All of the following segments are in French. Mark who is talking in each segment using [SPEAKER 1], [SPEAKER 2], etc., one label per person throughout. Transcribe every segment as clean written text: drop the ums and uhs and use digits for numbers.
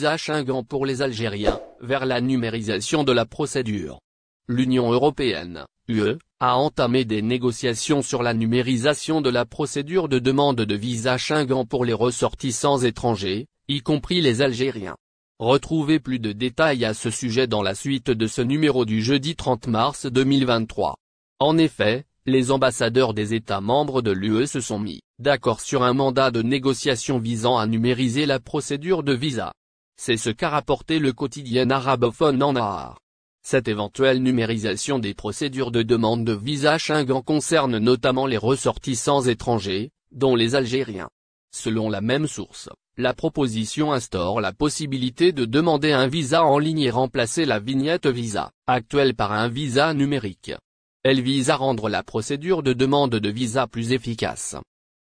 [SPEAKER 1] visa Schengen pour les Algériens, vers la numérisation de la procédure. L'Union européenne, UE, a entamé des négociations sur la numérisation de la procédure de demande de visa Schengen pour les ressortissants étrangers, y compris les Algériens. Retrouvez plus de détails à ce sujet dans la suite de ce numéro du jeudi 30 mars 2023. En effet, les ambassadeurs des États membres de l'UE se sont mis d'accord sur un mandat de négociation visant à numériser la procédure de visa. C'est ce qu'a rapporté le quotidien arabophone An-Nahar. Cette éventuelle numérisation des procédures de demande de visa Schengen concerne notamment les ressortissants étrangers, dont les Algériens. Selon la même source, la proposition instaure la possibilité de demander un visa en ligne et remplacer la vignette visa actuelle par un visa numérique. Elle vise à rendre la procédure de demande de visa plus efficace,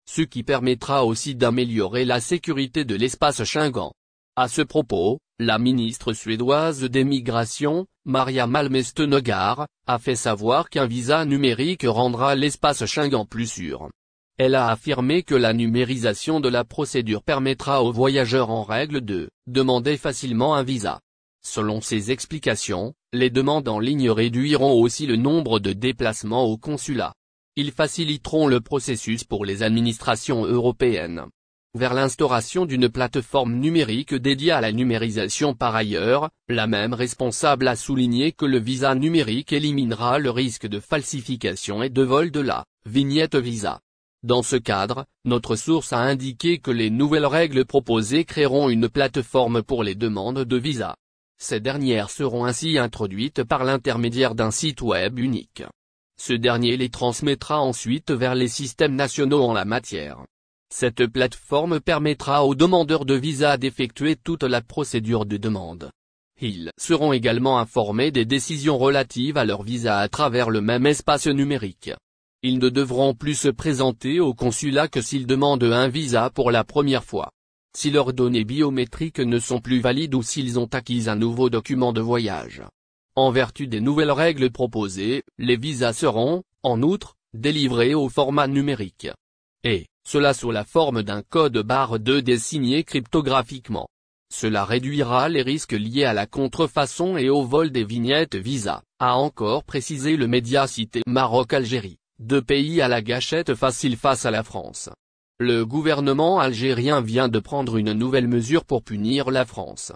[SPEAKER 1] ce qui permettra aussi d'améliorer la sécurité de l'espace Schengen. À ce propos, la ministre suédoise des Migrations, Maria Malmsten Stenegaard, a fait savoir qu'un visa numérique rendra l'espace Schengen plus sûr. Elle a affirmé que la numérisation de la procédure permettra aux voyageurs en règle de demander facilement un visa. Selon ses explications, les demandes en ligne réduiront aussi le nombre de déplacements au consulat. Ils faciliteront le processus pour les administrations européennes. Vers l'instauration d'une plateforme numérique dédiée à la numérisation par ailleurs, la même responsable a souligné que le visa numérique éliminera le risque de falsification et de vol de la vignette visa. Dans ce cadre, notre source a indiqué que les nouvelles règles proposées créeront une plateforme pour les demandes de visa. Ces dernières seront ainsi introduites par l'intermédiaire d'un site web unique. Ce dernier les transmettra ensuite vers les systèmes nationaux en la matière. Cette plateforme permettra aux demandeurs de visa d'effectuer toute la procédure de demande. Ils seront également informés des décisions relatives à leur visa à travers le même espace numérique. Ils ne devront plus se présenter au consulat que s'ils demandent un visa pour la première fois. Si leurs données biométriques ne sont plus valides ou s'ils ont acquis un nouveau document de voyage. En vertu des nouvelles règles proposées, les visas seront, en outre, délivrés au format numérique. Et cela sous la forme d'un code barre 2D signé cryptographiquement. Cela réduira les risques liés à la contrefaçon et au vol des vignettes visa, a encore précisé le média cité Maroc-Algérie, deux pays à la gâchette facile face à la France. Le gouvernement algérien vient de prendre une nouvelle mesure pour punir la France.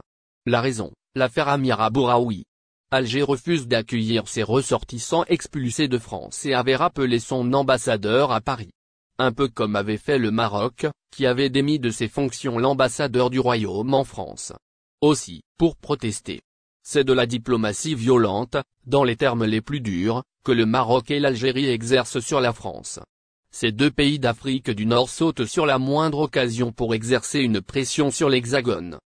[SPEAKER 1] La raison, l'affaire Amira Bouraoui. Alger refuse d'accueillir ses ressortissants expulsés de France et avait rappelé son ambassadeur à Paris. Un peu comme avait fait le Maroc, qui avait démis de ses fonctions l'ambassadeur du Royaume en France. Aussi, pour protester. C'est de la diplomatie violente, dans les termes les plus durs, que le Maroc et l'Algérie exercent sur la France. Ces deux pays d'Afrique du Nord sautent sur la moindre occasion pour exercer une pression sur l'Hexagone.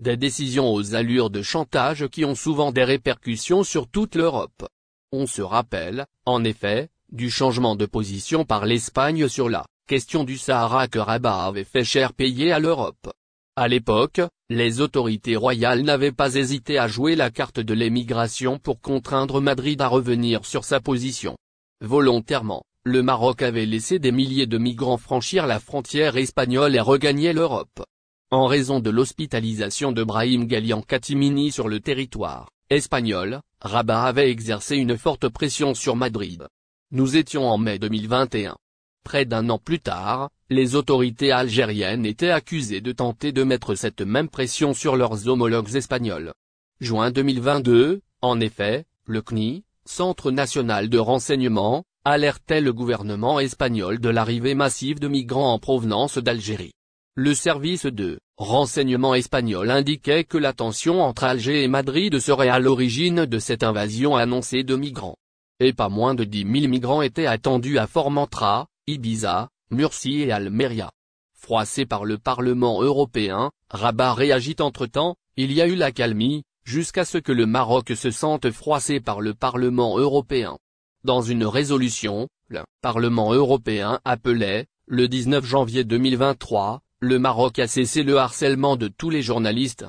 [SPEAKER 1] Des décisions aux allures de chantage qui ont souvent des répercussions sur toute l'Europe. On se rappelle, en effet, du changement de position par l'Espagne sur la question du Sahara que Rabat avait fait cher payer à l'Europe. À l'époque, les autorités royales n'avaient pas hésité à jouer la carte de l'émigration pour contraindre Madrid à revenir sur sa position. Volontairement, le Maroc avait laissé des milliers de migrants franchir la frontière espagnole et regagner l'Europe. En raison de l'hospitalisation de Brahim Ghali Katimini sur le territoire espagnol, Rabat avait exercé une forte pression sur Madrid. Nous étions en mai 2021. Près d'un an plus tard, les autorités algériennes étaient accusées de tenter de mettre cette même pression sur leurs homologues espagnols. Juin 2022, en effet, le CNI, Centre national de renseignement, alertait le gouvernement espagnol de l'arrivée massive de migrants en provenance d'Algérie. Le service de renseignement espagnol indiquait que la tension entre Alger et Madrid serait à l'origine de cette invasion annoncée de migrants. Et pas moins de 10 000 migrants étaient attendus à Formentera, Ibiza, Murcie et Almeria. Froissé par le Parlement européen, Rabat réagit entre-temps, il y a eu l'accalmie, jusqu'à ce que le Maroc se sente froissé par le Parlement européen. Dans une résolution, le Parlement européen appelait, le 19 janvier 2023, le Maroc à cesser le harcèlement de tous les journalistes.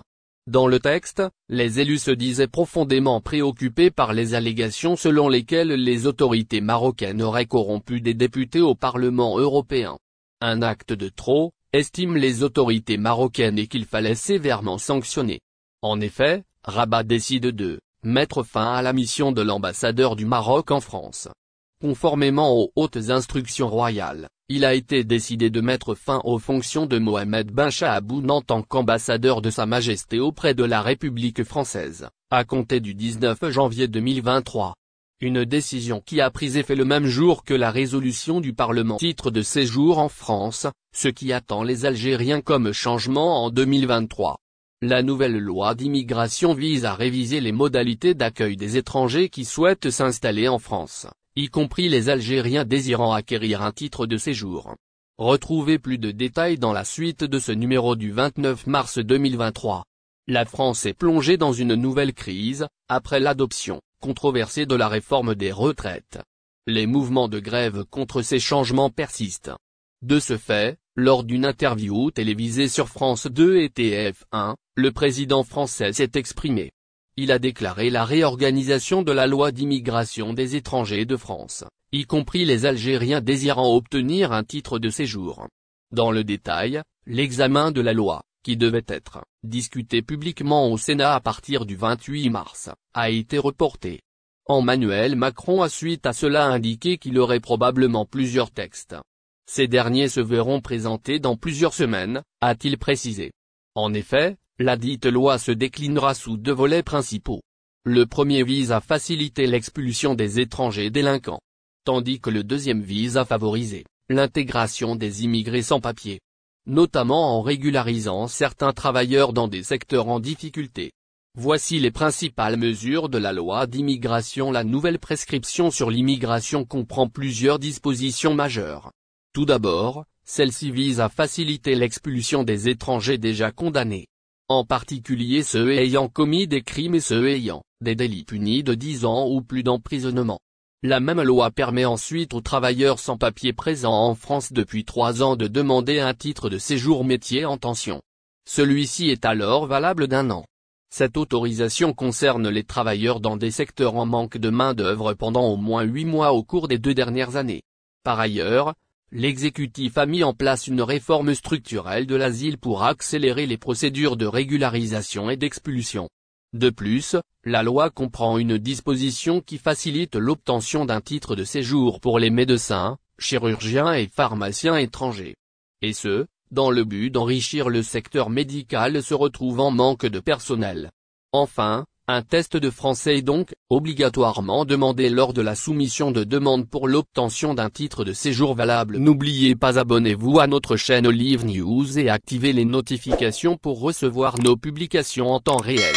[SPEAKER 1] Dans le texte, les élus se disaient profondément préoccupés par les allégations selon lesquelles les autorités marocaines auraient corrompu des députés au Parlement européen. Un acte de trop, estiment les autorités marocaines et qu'il fallait sévèrement sanctionner. En effet, Rabat décide de mettre fin à la mission de l'ambassadeur du Maroc en France. Conformément aux hautes instructions royales, il a été décidé de mettre fin aux fonctions de Mohamed Ben Chahaboun en tant qu'ambassadeur de Sa Majesté auprès de la République française, à compter du 19 janvier 2023. Une décision qui a pris effet le même jour que la résolution du Parlement. Titre de séjour en France, ce qui attend les Algériens comme changement en 2023. La nouvelle loi d'immigration vise à réviser les modalités d'accueil des étrangers qui souhaitent s'installer en France, y compris les Algériens désirant acquérir un titre de séjour. Retrouvez plus de détails dans la suite de ce numéro du 29 mars 2023. La France est plongée dans une nouvelle crise, après l'adoption controversée de la réforme des retraites. Les mouvements de grève contre ces changements persistent. De ce fait, lors d'une interview télévisée sur France 2 et TF1, le président français s'est exprimé. Il a déclaré la réorganisation de la loi d'immigration des étrangers de France, y compris les Algériens désirant obtenir un titre de séjour. Dans le détail, l'examen de la loi, qui devait être discuté publiquement au Sénat à partir du 28 mars, a été reporté. Emmanuel Macron a suite à cela indiqué qu'il aurait probablement plusieurs textes. Ces derniers se verront présentés dans plusieurs semaines, a-t-il précisé. En effet, la dite loi se déclinera sous deux volets principaux. Le premier vise à faciliter l'expulsion des étrangers délinquants, tandis que le deuxième vise à favoriser l'intégration des immigrés sans papier, notamment en régularisant certains travailleurs dans des secteurs en difficulté. Voici les principales mesures de la loi d'immigration. La nouvelle prescription sur l'immigration comprend plusieurs dispositions majeures. Tout d'abord, celle-ci vise à faciliter l'expulsion des étrangers déjà condamnés, en particulier ceux ayant commis des crimes et ceux ayant des délits punis de 10 ans ou plus d'emprisonnement. La même loi permet ensuite aux travailleurs sans papier présents en France depuis 3 ans de demander un titre de séjour métier en tension. Celui-ci est alors valable d'1 an. Cette autorisation concerne les travailleurs dans des secteurs en manque de main-d'œuvre pendant au moins 8 mois au cours des 2 dernières années. Par ailleurs, l'exécutif a mis en place une réforme structurelle de l'asile pour accélérer les procédures de régularisation et d'expulsion. De plus, la loi comprend une disposition qui facilite l'obtention d'un titre de séjour pour les médecins, chirurgiens et pharmaciens étrangers. Et ce, dans le but d'enrichir le secteur médical se retrouve en manque de personnel. Enfin, un test de français est donc obligatoirement demandé lors de la soumission de demande pour l'obtention d'un titre de séjour valable. N'oubliez pas, abonnez-vous à notre chaîne Olive News et activez les notifications pour recevoir nos publications en temps réel.